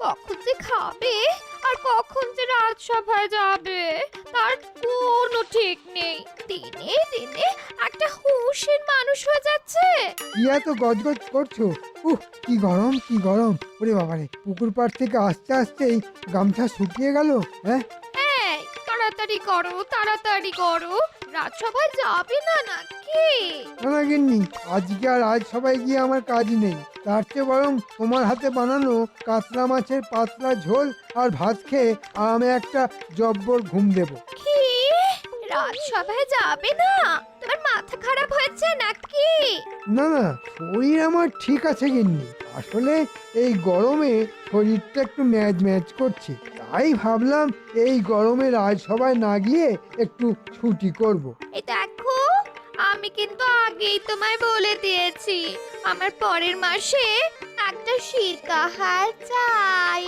কখন যে খাবে আর কখন যে রাজসভায় যাবে তার কোনো ঠিক নেই। দিনে দিনে একটা হুঁশের মানুষ হয়ে যাচ্ছে। কি এত গজগজ করছো? কি গরম কি গরম! ওরে বাবারে, পুকুর পাড় থেকে আসতে আসতেই গামছা শুকিয়ে গেল। হ্যাঁ, এই তাড়াতাড়ি করো, তাড়াতাড়ি করো, রাজসভায় যাবে না নাকি? না গিন্নি, আজকে আর আজ সবাই গিয়ে আমার কাজ নেই। তার চেয়ে বরং তোমার হাতে বানানো কাতলা মাছের পাতলা ঝোল আর ভাত খেয়ে আরামে একটা জব্বর ঘুম দেব। কি, রাজসভায় যাবে না? তোমার মাথা খারাপ হয়েছে নাকি? না না, শরীর আমার ঠিক আছে গিন্নি। আসলে এই গরমে শরীরটা একটু ম্যাজ ম্যাজ করছে, তাই ভাবলাম এই গরমে রাজসভায় না গিয়ে একটু ছুটি করব। এই দেখো, আমি কিন্তু আগেই তোমায় বলে দিয়েছি আমার পরের মাসে একটা সীতাহার চাই।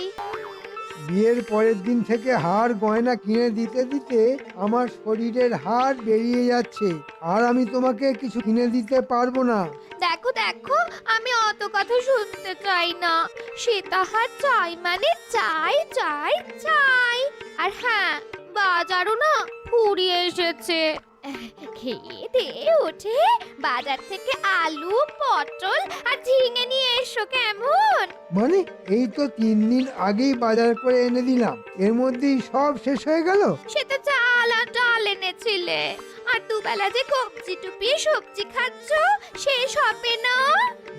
বিয়ের পরের দিন থেকে হার গয়না কিনে দিতে দিতে আমার শরীরের হাড় বেরিয়ে যাচ্ছে, আর আমি তোমাকে কিছু কিনে দিতে পারবো না। দেখো দেখো, আমি অত কথা শুনতে চাই না। সীতাহার চাই মানে চাই চাই চাই। আর হ্যাঁ, বাজারও না ফুরিয়ে এসেছে। খেয়ে দিয়ে উঠে বাজার থেকে আলু, পটল আর ঝিঙে নিয়ে এসো কেমন? মানে এই তো 3 দিন আগেই বাজার করে এনে দিলাম, এর মধ্যেই সব শেষ হয়ে গেল। সে তো চাল আর ডাল এনেছিলে, আর দুবেলা যে কবজি টুপিয়ে সবজি খাচ্ছ, শেষ হবে না?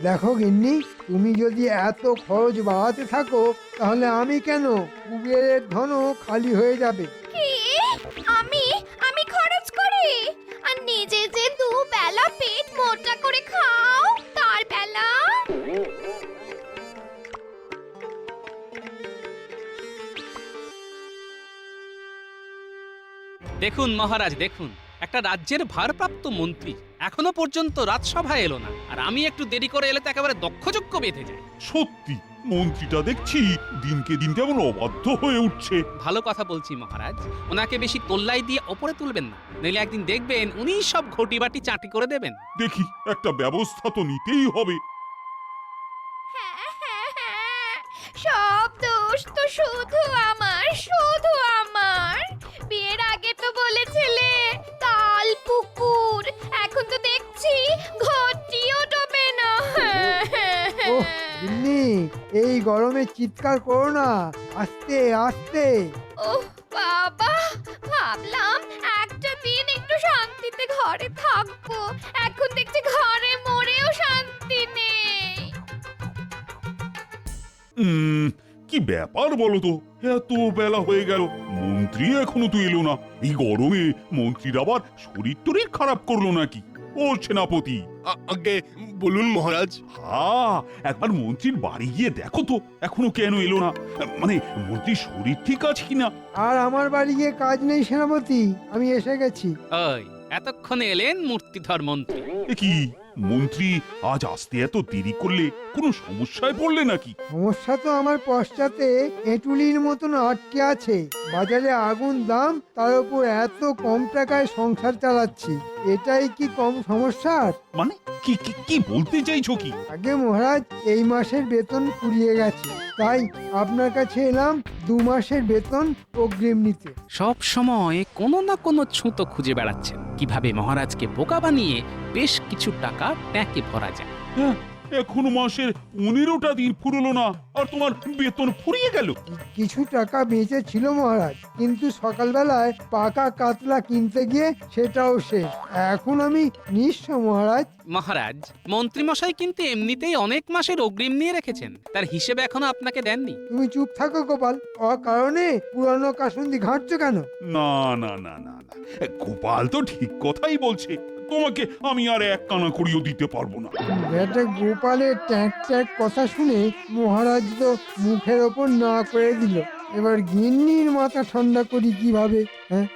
দেখো গিন্নি, তুমি যদি এত খরচ বাড়াতে থাকো তাহলে আমি কেন, কুবেরের ধনও খালি হয়ে যাবে। কি? আমি আমি খরচ করি? আর নিজে যে দুবেলা পেট মোটা করে খাও তার বেলা? দেখুন মহারাজ, দেখুন, একটা রাজ্যের ভারপ্রাপ্ত মন্ত্রী এখনো পর্যন্ত রাজসভায় এলো না, আর আমি একটু দেরি করে এলে তো একেবারে দক্ষযজ্ঞ বেঁধে যায়। সত্যি মন্ত্রীটা দেখছি দিনকে দিন কেমন অবাধ্য হয়ে উঠছে। ভালো কথা বলছি মহারাজ, ওনাকে বেশি তোল্লাই দিয়ে ওপরে তুলবেন না, নইলে একদিন দেখবেন উনিই সব ঘটি বাটি চাটি করে দেবেন। দেখি একটা ব্যবস্থা তো নিতেই হবে। হ্যাঁ, হ্যাঁ, হ্যাঁ, সব দোষ তো শুধু আমার, শুধু আমার। বিয়ের আগে তো বলেছিলে তাল পুকুর, এখন তো দেখছি ঘটিও ডোবে না। ওহ গিন্নি, এই গরমে চিৎকার করো না, আস্তে আস্তে। ওহ বাবা, ভাবলাম একটা দিন একটু শান্তিতে ঘরে থাকবো, এখন দেখছি ঘরে মরেও শান্তি নেই। কি ব্যাপার বলো তো, এত বেলা হয়ে গেল, মন্ত্রী এখনো তো এলো না। এই গরমে মন্ত্রীর আবার শরীর টরীর খারাপ করলো নাকি? ও সেনাপতি, আগে বলুন মহারাজ। হ্যাঁ, একবার মন্ত্রীর বাড়ি গিয়ে দেখো তো এখনো কেন এলো না। মানে মন্ত্রীর শরীর ঠিক আছে কিনা। আর আমার বাড়ি গিয়ে কাজ নেই সেনাপতি, আমি এসে গেছি। ওই এতক্ষণে এলেন মূর্তিধর মন্ত্রী। এ কি মন্ত্রী আজ আসতে এত দেরি করলে, কোনো সমস্যায় পড়লে নাকি? সমস্যা তো আমার পশ্চাতে এঁটুলির মতন আটকে আছে। বাজারে আগুন দাম, তার উপর এত কম টাকায় সংসার চালাচ্ছি, এটাই কি কম সমস্যার? মানে কি কি কি বলতে চাইছো কি? আগে মহারাজ, এই মাসের বেতন ফুরিয়ে গেছে, তাই আপনার কাছে এলাম 2 মাসের বেতন অগ্রিম নিতে। সব সময় কোনো না কোনো ছুতো খুঁজে বেড়াচ্ছেন কিভাবে মহারাজকে বোকা বানিয়ে বেশ কিছু টাকা ট্যাঁকে ভরা যায়। হ্যাঁ, এখনো মাসের 15টা দিন ফুরলো না, আর তোমার বেতন ফুরিয়ে গেল। কিছু টাকা বেঁচে ছিল মহারাজ, কিন্তু সকালবেলায় পাকা কাতলা কিনতে গিয়ে সেটাও শেষ। এখন আমি নিঃস্ব মহারাজ। মহারাজ, মন্ত্রীমশাই কিন্তু এমনিতেই অনেক মাসের অগ্রিম নিয়ে রেখেছেন, তার হিসেবে এখনো আপনাকে দেননি। তুমি চুপ থাকো গোপাল, অকারণে পুরানো কাসুন্দি ঘাঁটছো কেন? না না না না না, গোপাল তো ঠিক কথাই বলছে, তোমাকে আমি আর এক কানা করিও দিতে পারবো না। বেটা গোপালের ট্যাঁক ট্যাঁক কথা শুনে মহারাজ তো মুখের ওপর না করে দিল। এবার গিন্নির মাথা ঠান্ডা করি কিভাবে? হ্যাঁ,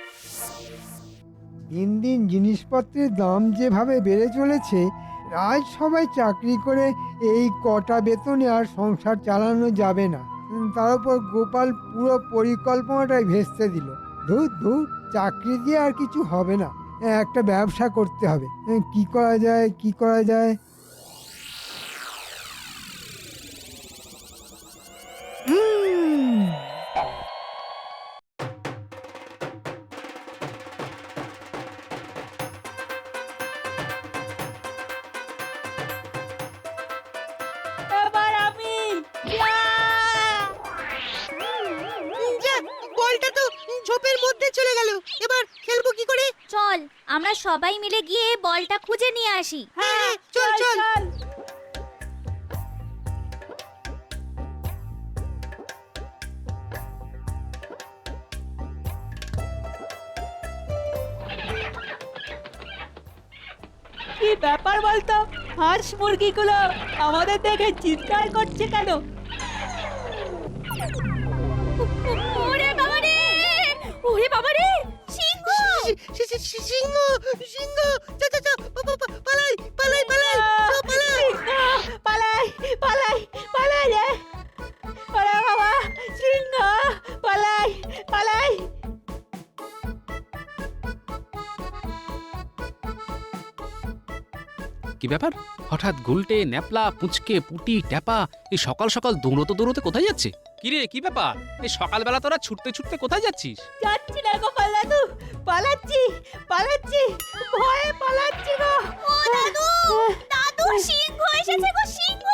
দিন দিন জিনিসপত্রের দাম যেভাবে বেড়ে চলেছে, রাজসভায় চাকরি করে এই কটা বেতনে আর সংসার চালানো যাবে না। তার উপর গোপাল পুরো পরিকল্পনাটাই ভেস্তে দিল। ধুর ধুর, চাকরি দিয়ে আর কিছু হবে না, একটা ব্যবসা করতে হবে। কি করা যায়, কি করা যায়? সবাই মিলে গিয়ে বলটা খুঁজে নিয়ে আসি। হ্যাঁ চল চল কি ব্যাপার বলতো? হাঁস মুরগিগুলো আমাদের দেখে চিৎকার করছে কেন? ওরে বাবা রে, ওরে বাবা রে, সিংহ! সিংহ সিংহ চল চল চল পালাই পালাই পালাই সব পালাই পালাই পালাই পালাই রে! ওরে বাবা, সিংহ! পালাই পালাই! কি ব্যাপার? হঠাৎ গুলটে, ন্যাপলা, পুঁচকে, পুটি, ট্যাপা এই সকাল সকাল দৌড়তে দৌড়তে কোথায় যাচ্ছে? কি রে, কি ব্যাপার? এই সকালবেলা তোরা ছুটতে ছুটতে কোথায় যাচ্ছিস? যাচ্ছি না গোপাল দাদু, পালাচ্ছি পালাচ্ছি, ভয়ে পালাচ্ছি গো! ও দাদু, দাদু, সিংহ এসেছে গো, সিংহ!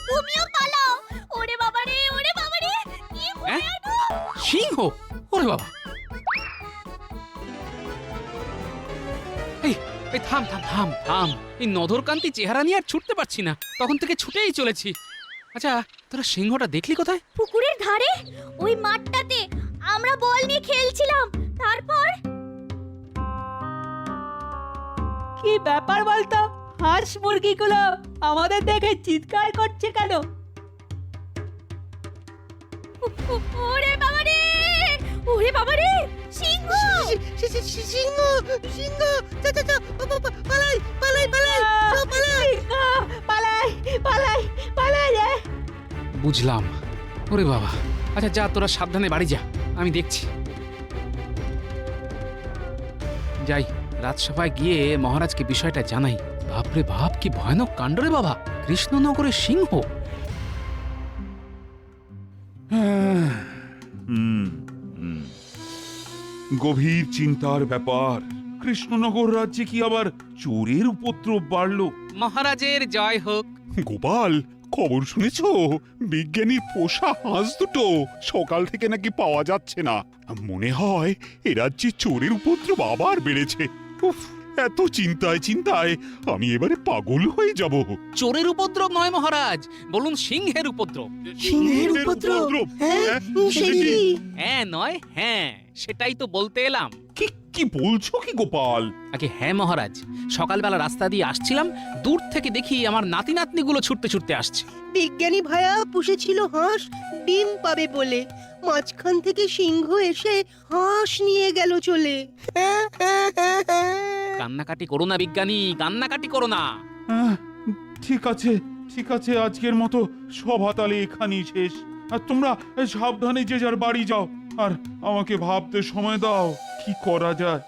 তুমিও পালাও! ওরে বাবা রে, ওরে বাবা রে, কি ভয়ানক! সিংহ? ওরে বাবা! এই এই থাম থাম থাম থাম! এই নধরকান্তি চেহারা নিয়ে আর ছুটতে পারছি না, তখন থেকে ছুটেই চলেছি। আচ্ছা, তোরা সিংহটা দেখলি কোথায়? পুকুরের ধারে, ওই মাঠটাতে আমরা বল নিয়ে খেলছিলাম। তারপর কি ব্যাপার বলতো? হাঁস মুরগিগুলো আমাদের দেখে চিৎকার করছে কেন? ওরে বাবা রে, ওরে বাবা রে, সিংহ! সিংহ সিংহ চল চল চল পালাই পালাই পালাই সব পালাই সিংহ! পালাই পালাই পালাই রে! বুঝলাম। ওরে বাবা! আচ্ছা যা, তোরা সাবধানে বাড়ি যা, আমি দেখছি। যাই, রাজসভায় গিয়ে মহারাজকে বিষয়টা জানাই। বাপরে বাপ, কি ভয়ানক কাণ্ড রে বাবা! কৃষ্ণনগরের সিংহ! হুম, হুম। গভীর চিন্তার ব্যাপার। কৃষ্ণনগর রাজ্যে কি আবার চোরের উপদ্রব বাড়লো? মহারাজের জয় হোক। গোপাল, খবর শুনেছো? বিজ্ঞানীর পোষা হাঁস দুটো সকাল থেকে নাকি পাওয়া যাচ্ছে না। মনে হয় এ রাজ্যে চোরের উপদ্রব আবার বেড়েছে। উফ, এত চিন্তায় চিন্তায় আমি এবারে পাগল হয়ে যাব। চোরের উপদ্রব নয় মহারাজ, বলুন সিংহের উপদ্রব। সিংহের উপদ্রব? হ্যাঁ সে কি? হ্যাঁ নয় হ্যাঁ, সেটাই তো বলতে এলাম। কি কি বলছো কি গোপাল? আগে হ্যাঁ মহারাজ, সকালবেলা রাস্তা দিয়ে আসছিলাম, দূর থেকে দেখি আমার নাতি নাতনিগুলো ছুটতে ছুটতে আসছে। বিজ্ঞানী ভায়া পুষেছিল হাঁস ডিম পাবে বলে, মাঝখান থেকে সিংহ এসে হাঁস নিয়ে গেল চলে। কান্নাকাটি করো না বিজ্ঞানী, কান্নাকাটি করো না। আহ, ঠিক আছে ঠিক আছে, আজকের মতো সভা তালে এখানেই শেষ। আর তোমরা সাবধানে যে যার বাড়ি যাও, আর আমাকে ভাবতে সময় দাও কি করা যায়।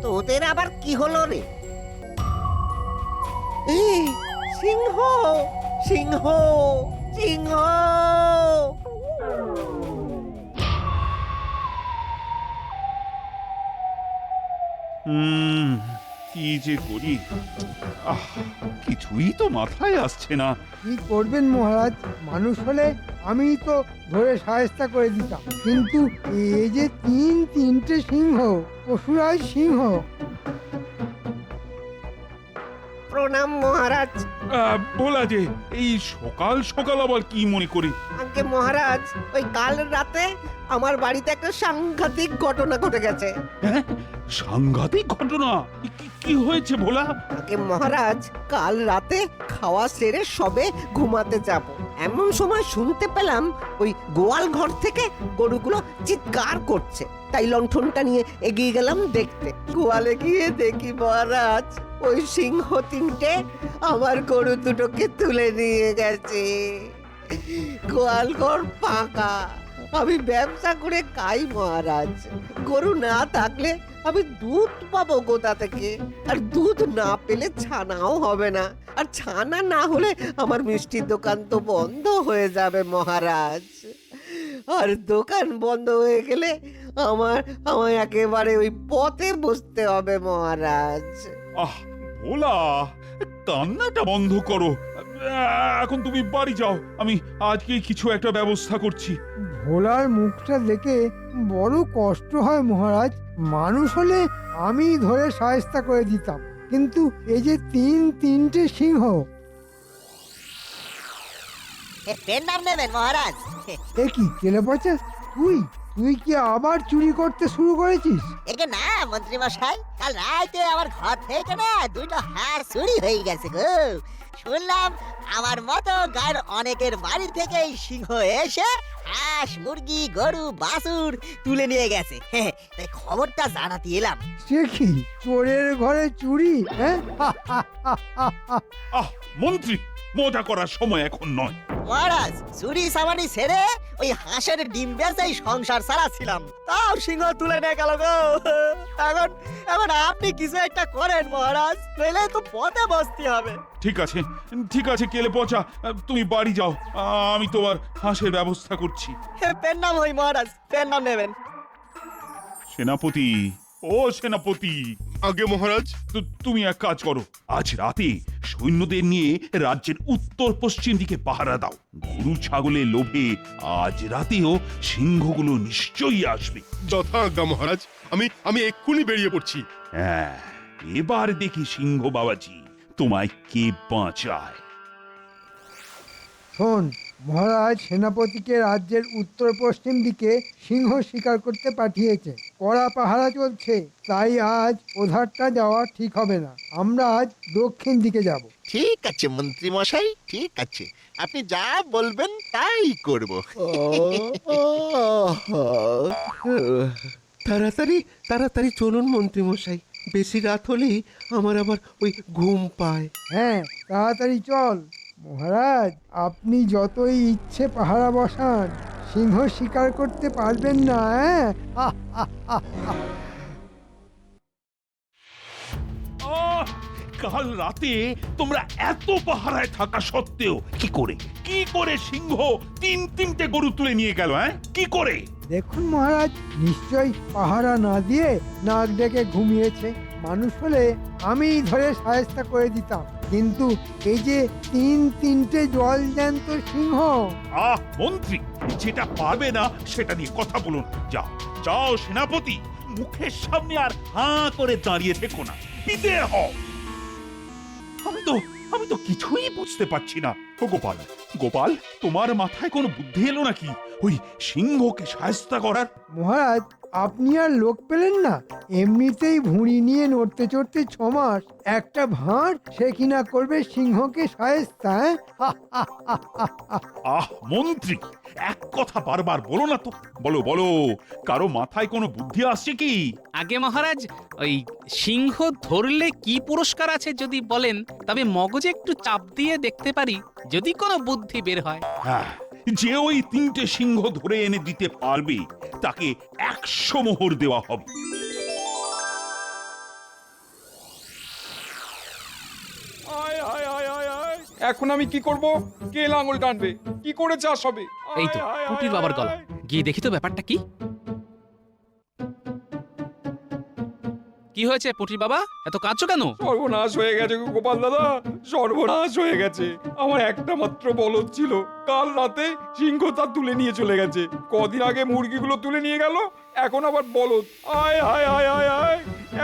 তোদের আবার কি হলো রে? সিংহ সিংহ সিংহ! কি যে করি, কিছুই তো মাথায় আসছে না। কি করবেন মহারাজ? মানুষ হলে আমি তো ধরে সাহেস্তা করে দিতাম, কিন্তু এই যে তিনটে সিংহ, পশুরাজ সিংহ! প্রণাম মহারাজ। বলা যে এই সকাল সকাল আবার কি মনে করি? আগে মহারাজ, ওই কাল রাতে আমার বাড়িতে একটা সাংঘাতিক ঘটনা ঘটে গেছে। হ্যাঁ, সাংঘাতিক ঘটনা? কি হয়েছে ভোলা? আগে মহারাজ, কাল রাতে খাওয়া সেরে সবে ঘুমাতে যাব, এমন সময় শুনতে পেলাম ওই গোয়াল ঘর থেকে গরুগুলো চিৎকার করছে। তাই লণ্ঠনটা নিয়ে এগিয়ে গেলাম দেখতে। গোয়ালে গিয়ে দেখি মহারাজ, ওই সিংহ তিনটে আমার গরু দুটোকে তুলে নিয়ে গেছে। গোয়াল ঘর ফাঁকা। আমি ব্যবসা করে খাই মহারাজ, গরু না থাকলে আমি দুধ পাবো কোথা থেকে? আর দুধ না পেলে ছানাও হবে না, আর ছানা না হলে আমার মিষ্টির দোকান তো বন্ধ হয়ে যাবে মহারাজ। আর দোকান বন্ধ হয়ে গেলে আমায় একেবারে ওই পথে বসতে হবে মহারাজ। আহ ভোলা, কান্নাটা বন্ধ করো। এখন তুমি বাড়ি যাও, আমি আজকে কিছু একটা ব্যবস্থা করছি। ভোলার মুখটা দেখে বড় কষ্ট হয় মহারাজ। মানুষ হলে আমি ধরে সায়স্তা করে দিতাম, কিন্তু এই যে তিনটে সিংহ। পেন নাম নেবেন মহারাজ? এ কি কেলে পচা, তুই কি আবার চুরি করতে শুরু করেছিস? একে না মন্ত্রী মশাই, কাল রাতে আমার ঘর থেকে না দুটো হাঁস চুরি হয়ে গেছে গো। শুনলাম আমার মতো গায়ের অনেকের বাড়ি থেকে এই সিংহ এসে হাঁস, মুরগি, গরু, বাছুর তুলে নিয়ে গেছে। তাই খবরটা জানাতে এলাম। সে কি চোরের ঘরে চুরি? হ্যাঁ আহ মন্ত্রী, মজা করার সময় এখন নয়। মহারাজ, চুরি সামানি ছেড়ে ওই হাঁসের ডিম বেচেই সংসার চালাচ্ছিলাম, তাও সিংহ তুলে নিয়ে গেল গো। এখন আপনি কিছু একটা করেন মহারাজ, নইলে তো পথে বসতে হবে। ঠিক আছে কেলে পচা, তুমি বাড়ি যাও, আমি তোমার হাঁসের ব্যবস্থা করছি। পেন নাম হই মহারাজ, পেন নাম নেবেন। সেনাপতি, ও সেনাপতি। আগে মহারাজ। তুমি এক কাজ করো, আজ রাতে সৈন্যদের নিয়ে রাজ্যের উত্তর পশ্চিম দিকে পাহারা দাও। গরু ছাগলের লোভে আজ রাতেও সিংহগুলো নিশ্চয়ই আসবে। যথাজ্ঞা মহারাজ, আমি এক্ষুনি বেরিয়ে পড়ছি। হ্যাঁ, এবার দেখি সিংহ বাবাজি তোমায় কে বাঁচায়। শোন মহারাজ, সেনাপতিকে রাজ্যের উত্তর পশ্চিম দিকে সিংহ শিকার করতে পাঠিয়েছে। কড়া পাহারা চলছে, তাই আজ ওধারটা যাওয়া ঠিক হবে না। আমরা আজ দক্ষিণ দিকে যাব। ঠিক আছে মন্ত্রী মশাই, ঠিক আছে, আপনি যা বলবেন তাই করব। তাড়াতাড়ি চলুন মন্ত্রী মশাই, বেশি রাত হলেই আমার আবার ওই ঘুম পায়। হ্যাঁ, তাড়াতাড়ি চল। মহারাজ, আপনি যতই ইচ্ছে পাহারা বসান, সিংহ শিকার করতে পারবেন না। হ্যাঁ কাল রাতে তোমরা এত পাহারায় থাকা সত্ত্বেও কি করে সিংহ তিনটে গরু তুলে নিয়ে গেল? হ্যাঁ, কি করে? দেখুন মহারাজ, নিশ্চয়ই পাহারা না দিয়ে নাক ডেকে ঘুমিয়েছে। মানুষ হলে আমি ধরে সায়স্তা করে দিতাম, কিন্তু এই যে তিনটে জল জ্যান্ত সিংহ। মন্ত্রী, যেটা পারবে না সেটা নিয়ে কথা বলুন। যাও সেনাপতি, মুখের সামনে আর হাঁ করে দাঁড়িয়ে থেকো না, পিতে হও। আমি তো কিছুই বুঝতে পারছি না। ও গোপাল, তোমার মাথায় কোনো বুদ্ধি এলো নাকি ওই সিংহকে সায়স্তা করার? মহারাজ, আপনি আর লোক পেলেন না? এমনিতেই ভুঁড়ি নিয়ে নড়তে চড়তে 6 মাস, একটা ভাঁড় সে কিনা করবে সিংহকে সায়স্তা? মন্ত্রী, এক কথা বারবার বলো না তো। বলো, কারো মাথায় কোনো বুদ্ধি আসছে কি? আগে মহারাজ, ওই সিংহ ধরলে কি পুরস্কার আছে যদি বলেন, তবে মগজে একটু চাপ দিয়ে দেখতে পারি, যদি কোনো বুদ্ধি বের হয়। হ্যাঁ, যে ওই 3টে সিংহ ধরে এনে দিতে পারবে তাকে 100 মোহর দেওয়া হবে। এখন আমি কি করব? কে লাঙল টানবে? কি করে চাষ হবে? এই তো পুটির বাবার গলা, গিয়ে দেখি তো ব্যাপারটা কি। কি হয়েছে পুটির বাবা, এত কাঁদছো কেন? সর্বনাশ হয়ে গেছে গো গোপাল দাদা, সর্বনাশ হয়ে গেছে। আমার একটা মাত্র বলদ ছিল, কাল রাতে সিংহ তা তুলে নিয়ে চলে গেছে। কদিন আগে মুরগিগুলো তুলে নিয়ে গেল, এখন আবার বলদ। আয়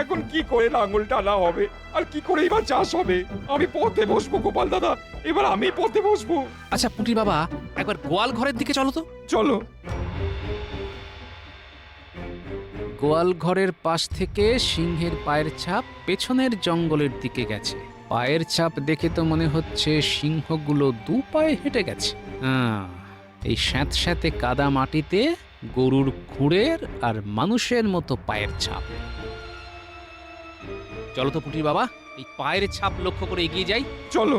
এখন কি করে লাঙল টানা হবে, আর কি করে এবার চাষ হবে? আমি পথে বসবো গোপাল দাদা, এবার আমি পথে বসবো। আচ্ছা পুটির বাবা, একবার গোয়াল ঘরের দিকে চলো তো। চলো। গোয়াল ঘরের পাশ থেকে সিংহের পায়ের ছাপ পেছনের জঙ্গলের দিকে গেছে। পায়ের ছাপ দেখে তো মনে হচ্ছে সিংহগুলো 2 পায়ে হেঁটে গেছে। এই স্যাঁতস্যাঁতে কাদা মাটিতে গরুর খুঁড়ের আর মানুষের মতো পায়ের ছাপ। চলো তো পুটির বাবা, এই পায়ের ছাপ লক্ষ্য করে এগিয়ে যাই। চলো।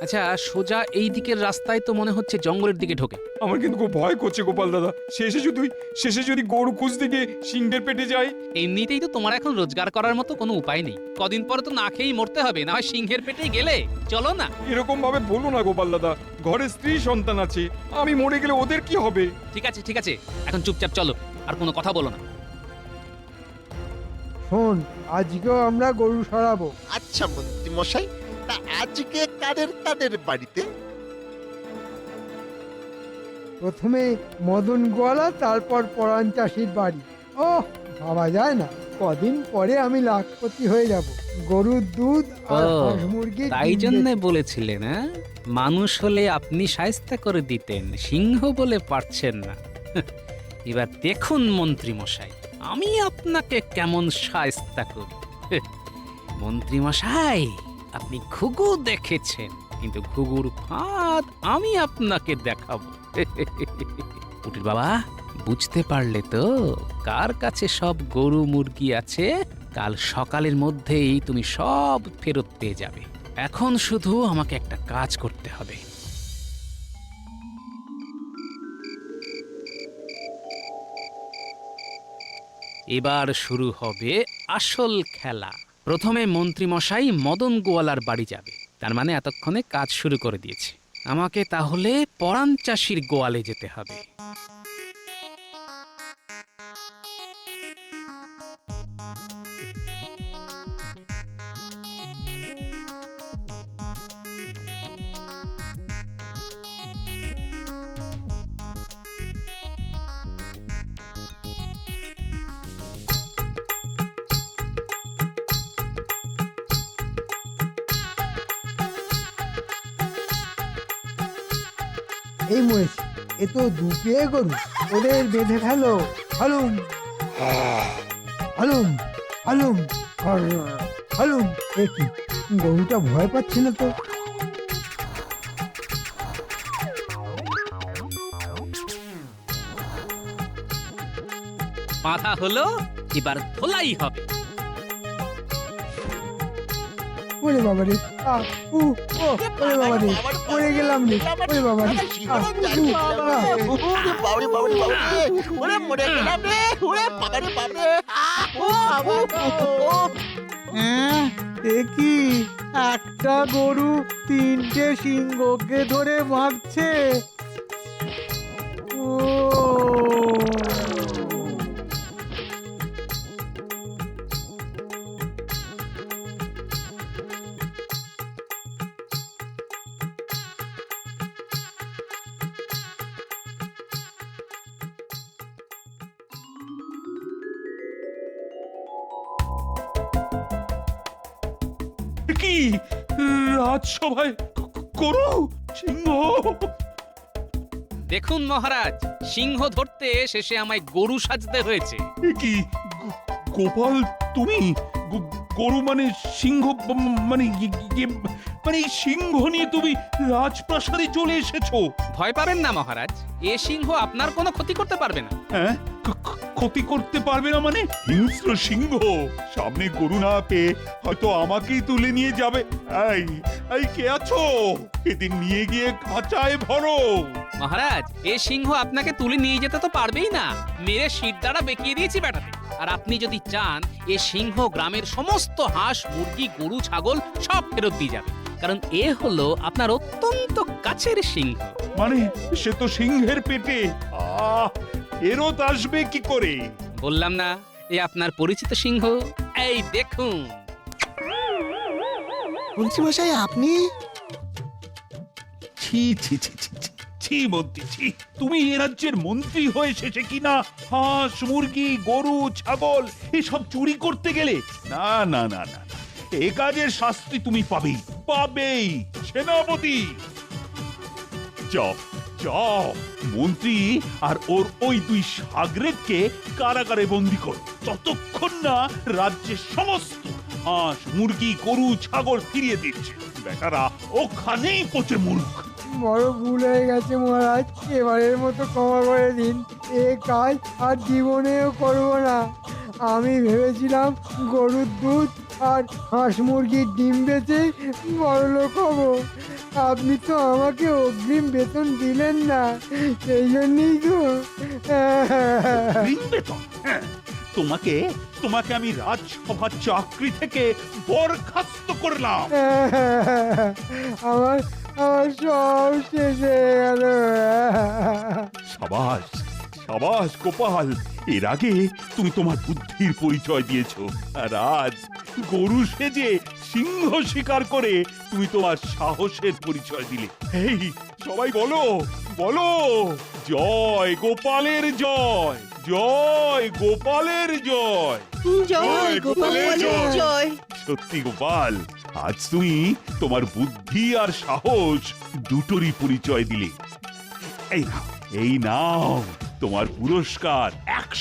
আচ্ছা সোজা এই দিকের রাস্তায় তো মনে হচ্ছে জঙ্গলের দিকে ঢোকে। আমার কিন্তু খুব ভয় করছে গোপাল দাদা, শেষে যদি গরু খুঁজতে গিয়ে সিংহের পেটে যাই। এমনিতেই তো তোমার এখন রোজগার করার মতো কোনো উপায় নেই, কদিন পরে তো না খেয়েই মরতে হবে, না হয় সিংহের পেটেই গেলে। চলো না। এরকম ভাবে বলো না গোপাল দাদা, ঘরে স্ত্রী সন্তান আছে, আমি মরে গেলে ওদের কি হবে? ঠিক আছে, এখন চুপচাপ চলো, আর কোনো কথা বলো না। শোন, আজকেও আমরা গরু সরাবো। আচ্ছা মন্ত্রী মশাই, তা আজকে কাদের কাদের বাড়িতে? প্রথমে মদন গোয়ালা, তারপর পরাণ চাষির বাড়ি। ও ভাবা যায় না, কদিন পরে আমি লাখপতি হয়ে যাব। গরুর দুধ আর ও, হাঁস মুরগির তাই ডিম জন্য বেচে। বলেছিলেন না, মানুষ হলে আপনি শায়েস্তা করে দিতেন, সিংহ বলে পারছেন না। এবার দেখুন মন্ত্রী মশাই, আমি আপনাকে কেমন শায়েস্তা করি। মন্ত্রী মশাই, আপনি ঘুঘু দেখেছেন, কিন্তু ঘুঘুর ফাঁদ আমি আপনাকে দেখাবো। পুটির বাবা, বুঝতে পারলে তো কার কাছে সব গরু মুরগি আছে? কাল সকালের মধ্যেই তুমি সব ফেরত পেয়ে যাবে। এখন শুধু আমাকে একটা কাজ করতে হবে। এবার শুরু হবে আসল খেলা। প্রথমে মন্ত্রী মশাই মদন গোয়ালার বাড়ি যাবে, তার মানে এতক্ষণে কাজ শুরু করে দিয়েছে। আমাকে তাহলে পরাণ চাষির গোয়ালে যেতে হবে। এই মরেছে, এ তো দুপিয়ে গরু, ওদের বেঁধে ফেলো। হালুম হালুম হালুম হালুম। এ কি, গরুটা ভয় পাচ্ছে না তো? বাঁধা হলো, এবার ধোলাই হবে। ওরে বাবা রে, ওরে বাবা রে, পড়ে গেলাম রে, ওরে বাবা রে, বাবারে বাবারে বাবারে, ওরে মরে গেলাম রে, ওরে বাবারে বাবারে। এ কি, একটা গরু তিনটে সিংহকে ধরে মারছে। ও কি রাজসভায় গরু সিংহ? দেখুন মহারাজ, সিংহ ধরতে শেষে আমায় গরু সাজতে হয়েছে। এ কি গোপাল, তুমি গরু মানে সিংহ, মানে মানে এই সিংহ নিয়ে তুমি রাজপ্রাসাদে চলে এসেছো? ভয় পাবেন না মহারাজ, এ সিংহ আপনার কোনো ক্ষতি করতে পারবে না। হ্যাঁ, ক্ষতি করতে পারবে না মানে? হিংস্র সিংহ সামনে গরু না পেয়ে হয়তো আমাকেই তুলে নিয়ে যাবে। এই এই কে আছো? এদিন নিয়ে গিয়ে খাঁচায় ভরো। মহারাজ, এ সিংহ আপনাকে তুলে নিয়ে যেতে তো পারবেই না, মেরে শির দ্বারা বেঁকিয়ে দিয়েছি বেটাতে। আর আপনি যদি চান, এ সিংহ গ্রামের সমস্ত হাঁস মুরগি গরু ছাগল সব ফেরত দিয়ে যাবে, কারণ এ হলো আপনার অত্যন্ত কাছের সিংহ। মানে সে তো সিংহের পেটে, ফেরত আসবে কি করে? বললাম না, এ আপনার পরিচিত সিংহ। এই দেখুন। মন্ত্রী মশাই, আপনি? ছি ছি ছি ছি ছি, ছি মন্ত্রী ছি, তুমি এ রাজ্যের মন্ত্রী হয়ে শেষে কিনা হাঁস মুরগি গরু ছাগল এসব চুরি করতে গেলে? না না না না, এ কাজের শাস্তি তুমি পাবেই পাবেই। সেনাপতি, যাও যাও, মন্ত্রী আর ওর ওই দুই সাগরেদকে কারাগারে বন্দি করো, ততক্ষণ না রাজ্যের সমস্ত হাঁস মুরগি গরু ছাগল ফিরিয়ে দিচ্ছে। বেটারা ওখানেই পচে মরুক। বড় ভুল হয়ে গেছে মহারাজ, এবারের মতো ক্ষমা করে দিন। এ কাজ আর জীবনেও করব না। আমি ভেবেছিলাম গরুর দুধ আর হাঁস মুরগির ডিম বেচে বড়লোক হব। আপনি তো আমাকে অগ্রিম বেতন দিলেন না, সেই জন্যই তো। অগ্রিম বেতন? হ্যাঁ, তোমাকে তোমাকে আমি রাজসভার চাকরি থেকে বরখাস্ত করলাম। আমার আমার সব শেষ হয়ে গেল। সাবাস সাবাস গোপাল, এর আগে তুমি তোমার বুদ্ধির পরিচয় দিয়েছো, আর আজ গরু সেজে সিংহ শিকার করে তুমি তোমার সাহসের পরিচয় দিলে। এই সবাই বলো বলো, জয় গোপালের জয়, জয় গোপালের জয়। জয় গোপালের জয়। সত্যি গোপাল, আজ তুমি তোমার বুদ্ধি আর সাহস দুটোরই পরিচয় দিলে। এই নাও তোমার পুরস্কার 100